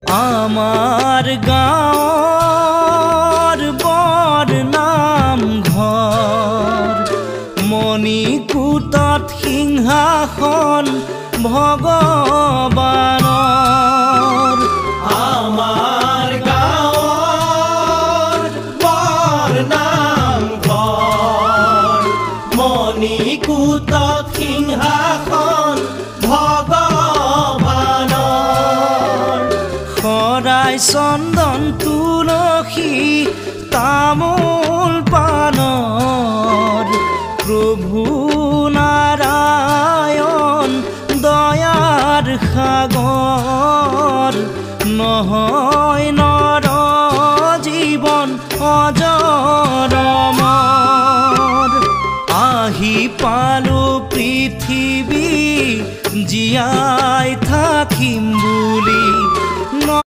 আমাৰ গাঁৱৰ বৰ নামঘৰ মণিকূটত সিংহাসন ভগৱানৰ। আমাৰ গাঁৱৰ বৰ নামঘৰ মণিকূটত সিংহাসন ভগৱানৰ। শৰাই চন্দন তুলসী তামোল পানৰ প্ৰভু নাৰায়ণ দয়াৰ সাগৰ নহয় নৰ জীৱন অজৰমৰ। আহি পালো পৃথিৱী জীয়াই থাকিম বুলি